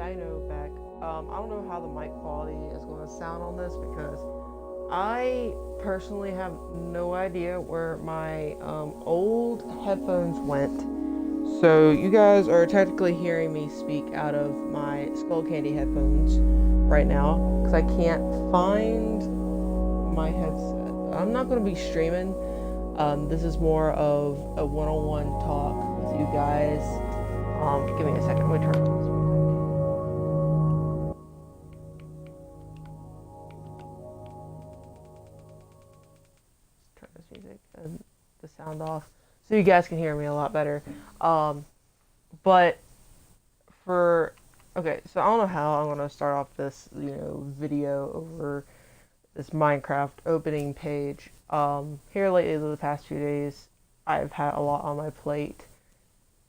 how you know, Beck. I don't know how the mic quality is going to sound on this because I personally have no idea where my old headphones went. So you guys are technically hearing me speak out of my Skull Candy headphones right now because I can't find my headset. I'm not going to be streaming. This is more of a one-on-one talk with you guys. Give me a second. Let me turn on this. Turn this music and the sound off so you guys can hear me a lot better. Um, but for okay, so I don't know how I'm gonna start off this video over this Minecraft opening page. Here lately, the past few days, I've had a lot on my plate,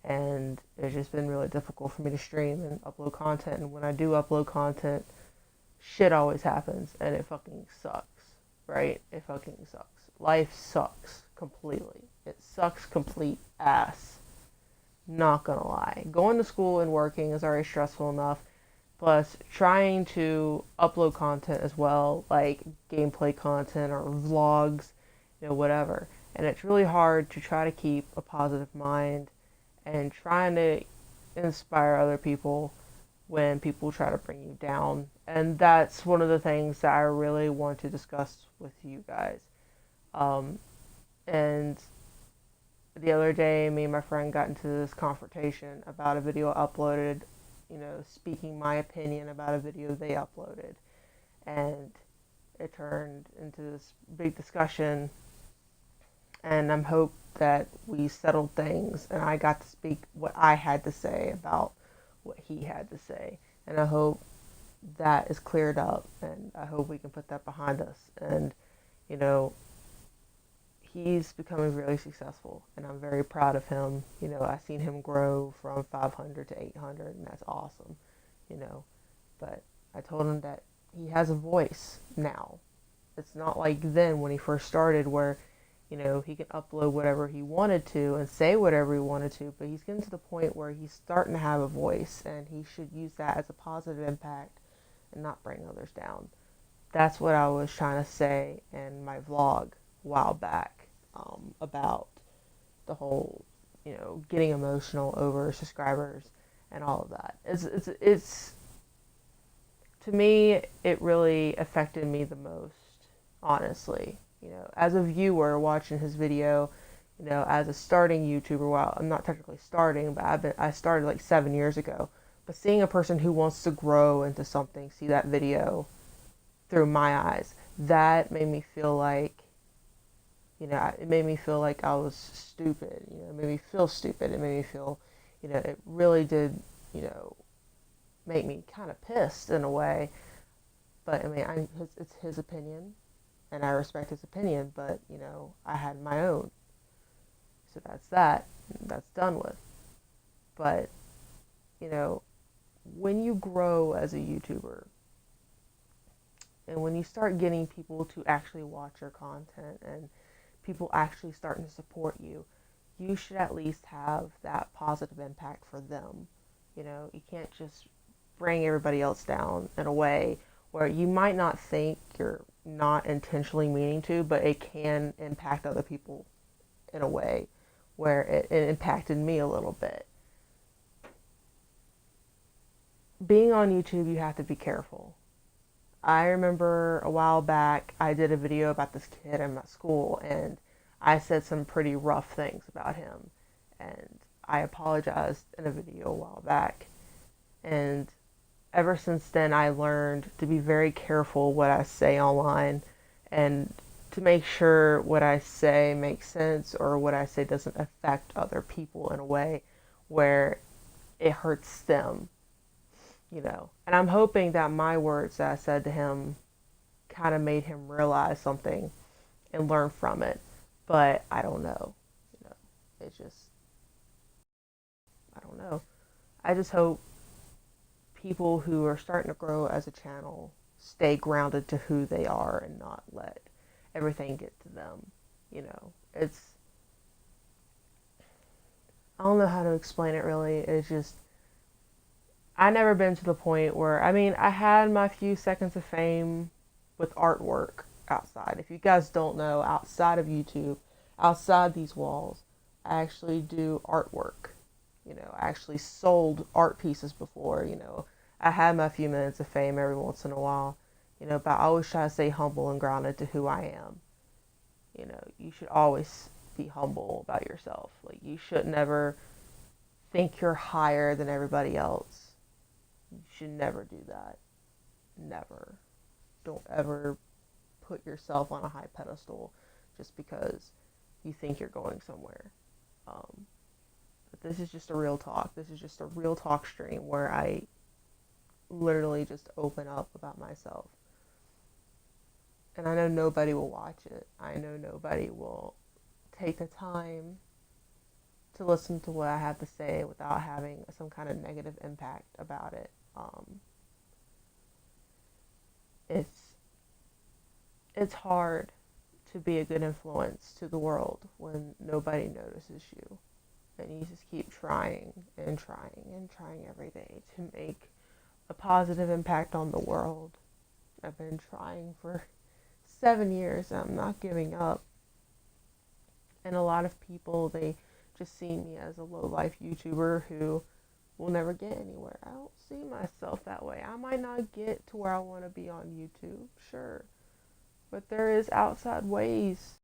and it's just been really difficult for me to stream and upload content. And when I do upload content, shit always happens, and it fucking sucks, right? It fucking sucks. Life sucks completely. It sucks complete ass. Not gonna lie. Going to school and working is already stressful enough. Plus, trying to upload content as well, like gameplay content or vlogs, whatever. And it's really hard to try to keep a positive mind and trying to inspire other people when people try to bring you down. And that's one of the things that I really want to discuss with you guys. Um, and the other day, me and my friend got into this confrontation about a video uploaded, speaking my opinion about a video they uploaded. And it turned into this big discussion. And I'm hope that we settled things and I got to speak what I had to say about what he had to say. And I hope that is cleared up and I hope we can put that behind us. And, you know, he's becoming really successful and I'm very proud of him. I've seen him grow from 500 to 800 and that's awesome, you know. But I told him that he has a voice now. It's not like then when he first started where, he can upload whatever he wanted to and say whatever he wanted to, but he's getting to the point where he's starting to have a voice and he should use that as a positive impact and not bring others down. That's what I was trying to say in my vlog a while back, about the whole, getting emotional over subscribers and all of that. It's to me, it really affected me the most, honestly. As a viewer watching his video, as a starting YouTuber, well, I'm not technically starting, but I started like 7 years ago. But seeing a person who wants to grow into something, see that video through my eyes, that made me feel like, it made me feel like I was stupid. It made me feel stupid. It made me feel, it really did, make me kind of pissed in a way. But I mean, it's his opinion, and I respect his opinion. But I had my own, so that's that. That's done with. But you know, when you grow as a YouTuber, and when you start getting people to actually watch your content, and people actually starting to support you, you should at least have that positive impact for them. You can't just bring everybody else down in a way where you might not think you're not intentionally meaning to, but it can impact other people in a way where it impacted me a little bit. Being on YouTube, you have to be careful. I remember a while back, I did a video about this kid in my school, and I said some pretty rough things about him. And I apologized in a video a while back. And ever since then, I learned to be very careful what I say online and to make sure what I say makes sense or what I say doesn't affect other people in a way where it hurts them. And I'm hoping that my words that I said to him kind of made him realize something and learn from it. But I don't know. You know, it's just, I don't know. I just hope people who are starting to grow as a channel stay grounded to who they are and not let everything get to them. It's, I don't know how to explain it really. It's just, I never been to the point where, I mean, I had my few seconds of fame with artwork outside. If you guys don't know, outside of YouTube, outside these walls, I actually do artwork. I actually sold art pieces before. I had my few minutes of fame every once in a while. But I always try to stay humble and grounded to who I am. You should always be humble about yourself. Like, you should never think you're higher than everybody else. You should never do that. Never. Don't ever put yourself on a high pedestal just because you think you're going somewhere. Um, but this is just a real talk. This is just a real talk stream where I literally just open up about myself. And I know nobody will watch it. I know nobody will take the time to listen to what I have to say without having some kind of negative impact about it. It's it's hard to be a good influence to the world when nobody notices you, and you just keep trying and trying and trying every day to make a positive impact on the world. I've been trying for 7 years and I'm not giving up. And a lot of people, they just see me as a low life YouTuber who will never get anywhere. I don't see myself that way. I might not get to where I want to be on YouTube, sure, but there is outside ways.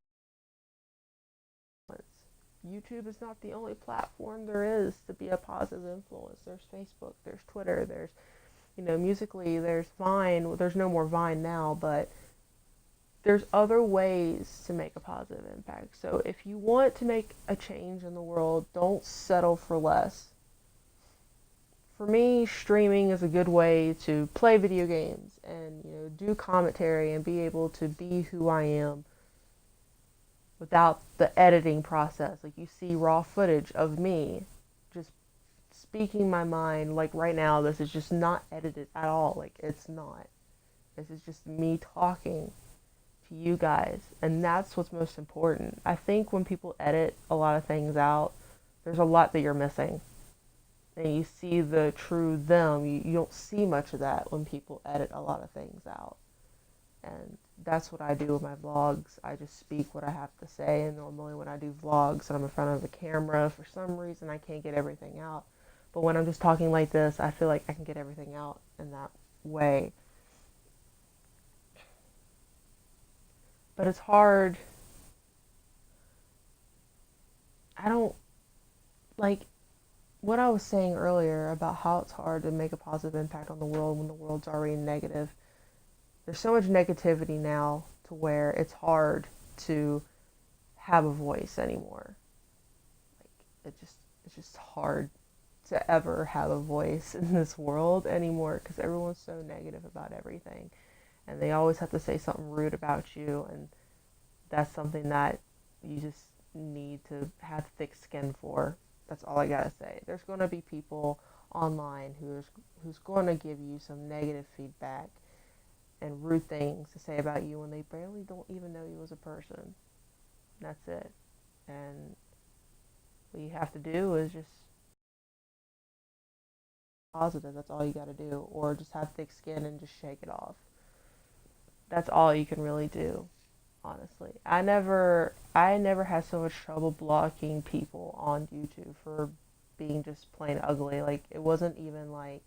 YouTube is not the only platform there is to be a positive influence. There's Facebook, there's Twitter, there's, Musically, there's Vine. Well, there's no more Vine now, but there's other ways to make a positive impact. So if you want to make a change in the world, don't settle for less. For me, streaming is a good way to play video games and do commentary and be able to be who I am without the editing process. Like, you see raw footage of me just speaking my mind. Like, right now, this is just not edited at all. Like, it's not. This is just me talking to you guys, and that's what's most important. I think when people edit a lot of things out, there's a lot that you're missing. And you see the true them. You don't see much of that when people edit a lot of things out. And that's what I do with my vlogs. I just speak what I have to say. And normally when I do vlogs and I'm in front of the camera, for some reason I can't get everything out. But when I'm just talking like this, I feel like I can get everything out in that way. But it's hard. I don't like what I was saying earlier about how it's hard to make a positive impact on the world when the world's already negative. There's so much negativity now to where it's hard to have a voice anymore. Like, it's just hard to ever have a voice in this world anymore because everyone's so negative about everything, and they always have to say something rude about you, and that's something that you just need to have thick skin for. That's all I gotta say. There's gonna be people online who's going to give you some negative feedback and rude things to say about you when they barely don't even know you as a person. That's it. And what you have to do is just positive. That's all you got to do. Or just have thick skin and just shake it off. That's all you can really do, honestly. I never had so much trouble blocking people on YouTube for being just plain ugly. Like, it wasn't even like,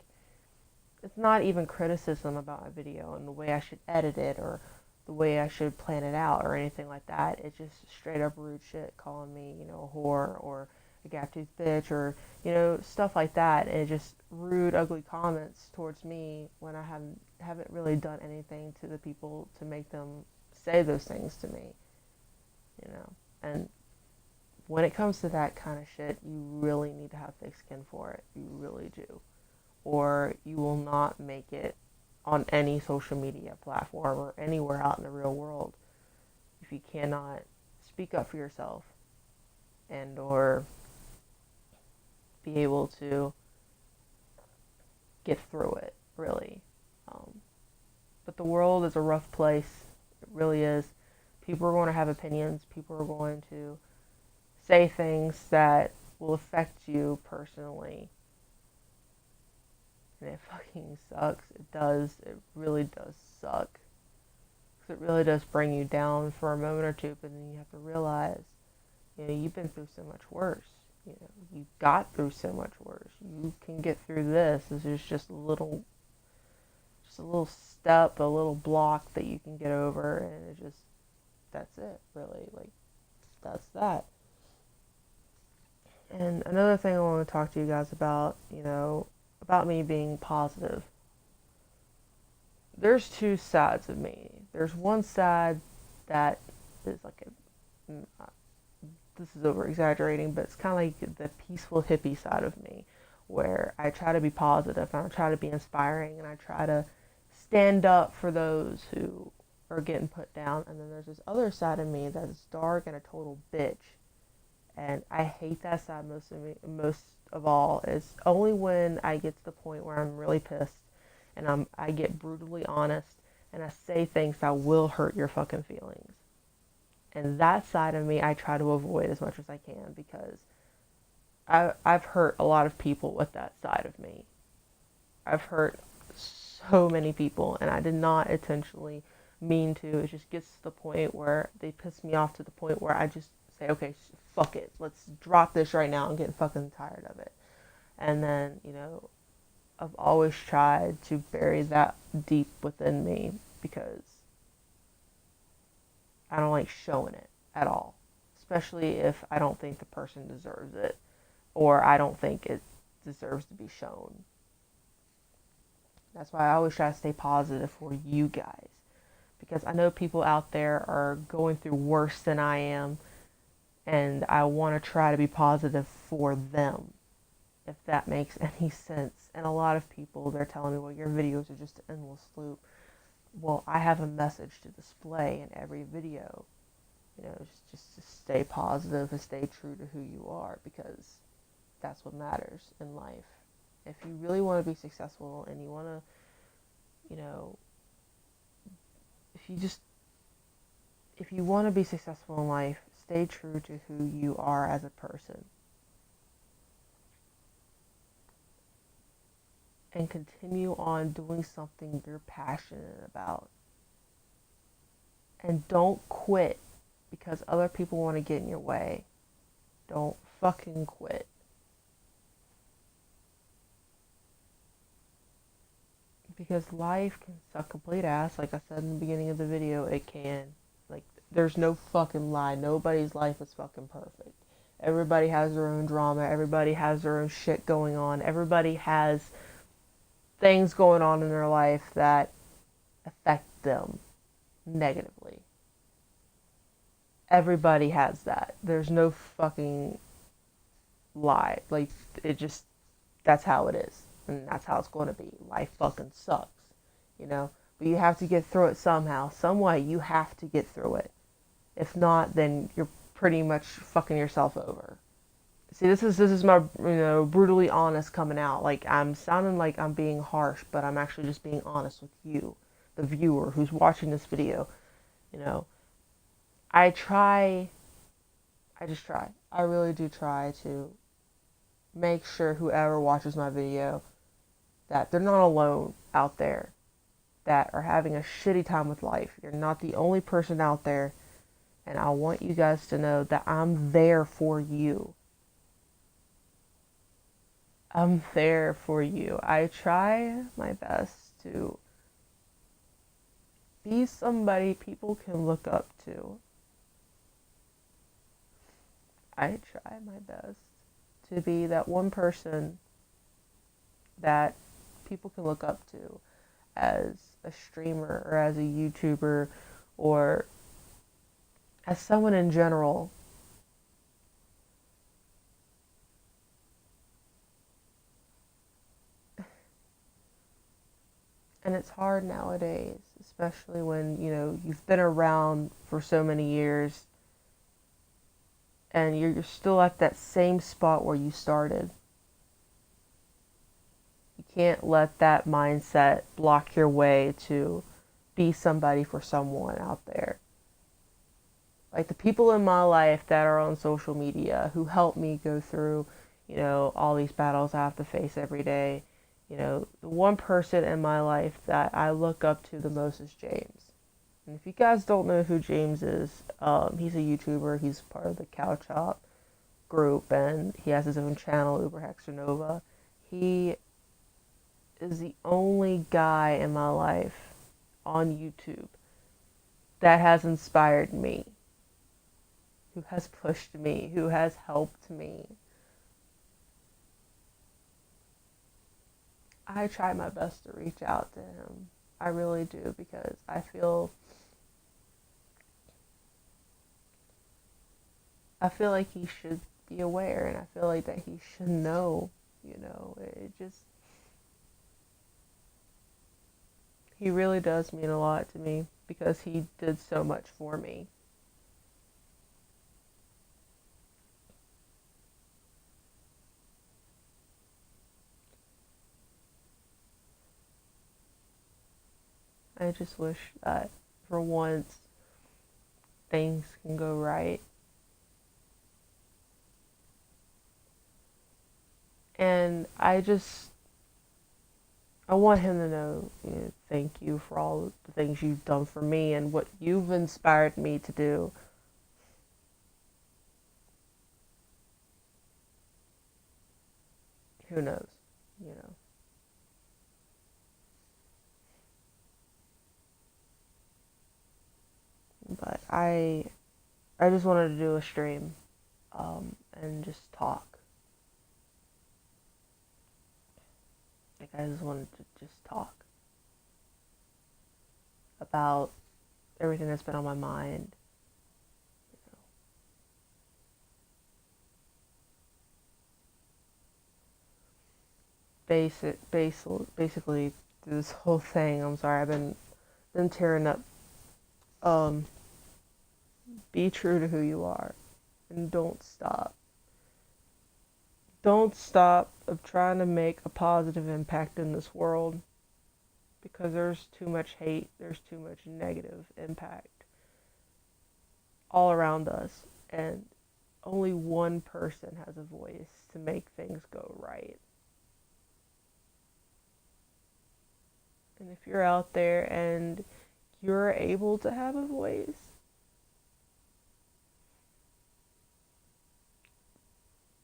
it's not even criticism about my video and the way I should edit it or the way I should plan it out or anything like that. It's just straight up rude shit, calling me, a whore or a gap-toothed bitch or, stuff like that. And just rude, ugly comments towards me when I haven't really done anything to the people to make them say those things to me, And when it comes to that kind of shit, you really need to have thick skin for it. You really do. Or you will not make it on any social media platform or anywhere out in the real world if you cannot speak up for yourself and or be able to get through it, really. But the world is a rough place. It really is. People are going to have opinions. People are going to say things that will affect you personally. And it fucking sucks. It does. It really does suck. 'Cause it really does bring you down for a moment or two, but then you have to realize, you've been through so much worse. You got through so much worse. You can get through this. This is just a little step, a little block that you can get over, and that's it, really. Like, that's that. And another thing I want to talk to you guys about, about me being positive. There's two sides of me. There's one side that is like this is over exaggerating, but it's kind of like the peaceful hippie side of me, where I try to be positive and I try to be inspiring and I try to stand up for those who are getting put down. And then there's this other side of me that is dark and a total bitch, and I hate that side most of all. Is only when I get to the point where I'm really pissed and I get brutally honest and I say things that will hurt your fucking feelings. And that side of me I try to avoid as much as I can, because I've hurt a lot of people with that side of me. I've hurt so many people, and I did not intentionally mean to. It just gets to the point where they piss me off to the point where I just say, okay, fuck it. Let's drop this right now. I'm getting fucking tired of it. And then, I've always tried to bury that deep within me, because I don't like showing it at all, especially if I don't think the person deserves it or I don't think it deserves to be shown. That's why I always try to stay positive for you guys, because I know people out there are going through worse than I am, and I want to try to be positive for them, if that makes any sense. And a lot of people, they're telling me, well, your videos are just an endless loop. Well, I have a message to display in every video. Just to stay positive and stay true to who you are, because that's what matters in life. If you really want to be successful and you want to, if you just, if you want to be successful in life, stay true to who you are as a person. And continue on doing something you're passionate about. And don't quit because other people want to get in your way. Don't fucking quit. Because life can suck complete ass. Like I said in the beginning of the video, it can. Like, there's no fucking lie. Nobody's life is fucking perfect. Everybody has their own drama. Everybody has their own shit going on. Everybody has things going on in their life that affect them negatively. Everybody has that. There's no fucking lie. Like, that's how it is. And that's how it's going to be. Life fucking sucks. But you have to get through it somehow. Some way, you have to get through it. If not, then you're pretty much fucking yourself over. See, this is my, brutally honest coming out. Like, I'm sounding like I'm being harsh, but I'm actually just being honest with you, the viewer who's watching this video. I just try. I really do try to make sure whoever watches my video that they're not alone out there that are having a shitty time with life. You're not the only person out there, and I want you guys to know that I'm there for you. I'm there for you. I try my best to be somebody people can look up to. I try my best to be that one person that people can look up to as a streamer or as a YouTuber or as someone in general. And it's hard nowadays, especially when, you've been around for so many years and you're still at that same spot where you started. You can't let that mindset block your way to be somebody for someone out there. Like the people in my life that are on social media who help me go through, all these battles I have to face every day. The one person in my life that I look up to the most is James. And if you guys don't know who James is, he's a YouTuber. He's part of the Cow Chop group, and he has his own channel, Uber Hexer Nova. He is the only guy in my life on YouTube that has inspired me, who has pushed me, who has helped me. I try my best to reach out to him. I really do because I feel like he should be aware, and I feel like that he should know, it just he really does mean a lot to me because he did so much for me. I just wish that for once things can go right. And I want him to know, thank you for all the things you've done for me and what you've inspired me to do. Who knows, you know. But I just wanted to do a stream, and just talk. Like I just wanted to just talk about everything that's been on my mind. Basically this whole thing. I'm sorry, I've been tearing up. Um, be true to who you are, and don't stop. Don't stop of trying to make a positive impact in this world because there's too much hate, there's too much negative impact all around us, and only one person has a voice to make things go right. And if you're out there and you're able to have a voice,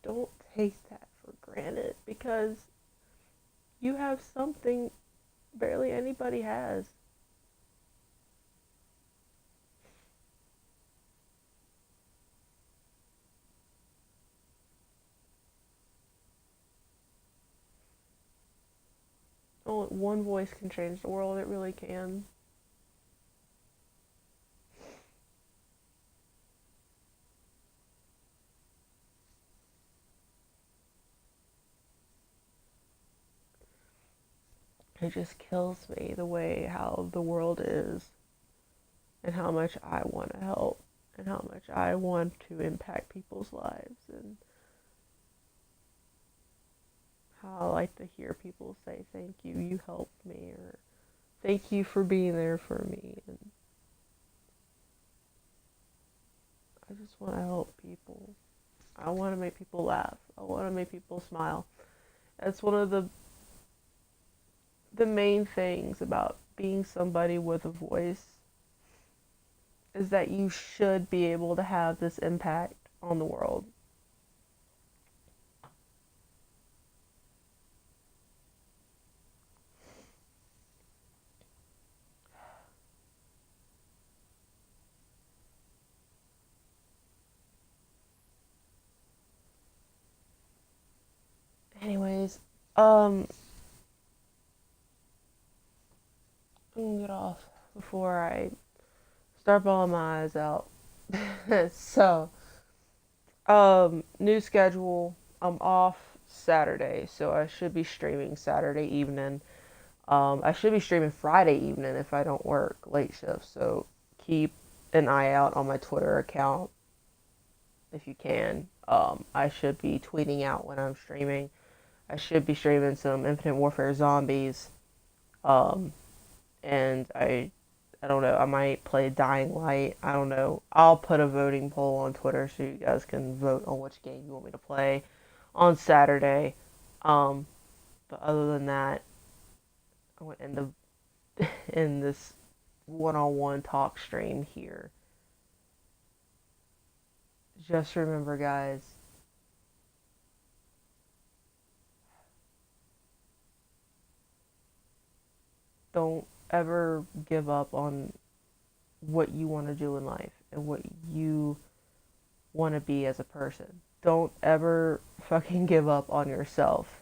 don't take that for granted because you have something barely anybody has. Only one voice can change the world, it really can. It just kills me the way how the world is and how much I want to help and how much I want to impact people's lives and how I like to hear people say thank you, you helped me, or thank you for being there for me. And I just want to help people. I want to make people laugh. I want to make people smile. That's one of the main things about being somebody with a voice is that you should be able to have this impact on the world. Anyways, I'm gonna get off before I start bawling my eyes out. So, new schedule. I'm off Saturday, so I should be streaming Saturday evening. I should be streaming Friday evening if I don't work late shifts. So keep an eye out on my Twitter account if you can. I should be tweeting out when I'm streaming. I should be streaming some Infinite Warfare Zombies. Um, and I don't know. I might play Dying Light. I don't know. I'll put a voting poll on Twitter so you guys can vote on which game you want me to play on Saturday. Um, But other than that, I'm going to end in this one-on-one talk stream here. Just remember, guys, don't ever give up on what you want to do in life and what you want to be as a person. Don't ever fucking give up on yourself.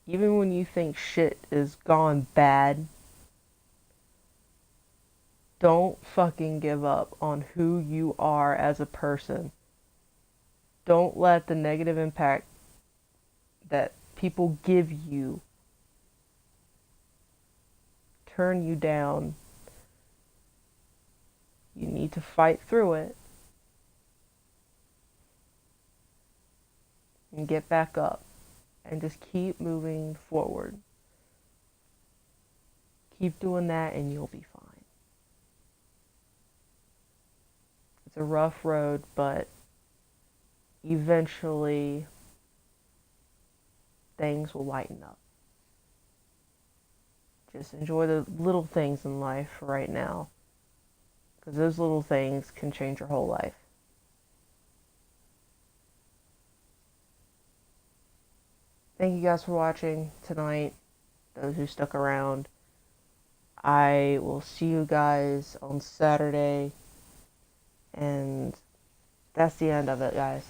Even when you think shit is gone bad, don't fucking give up on who you are as a person. Don't let the negative impact that people give you turn you down. You need to fight through it and get back up and just keep moving forward. Keep doing that and you'll be fine. It's a rough road, but eventually things will lighten up. Just enjoy the little things in life right now, because those little things can change your whole life. Thank you guys for watching tonight, those who stuck around. I will see you guys on Saturday, and that's the end of it, guys.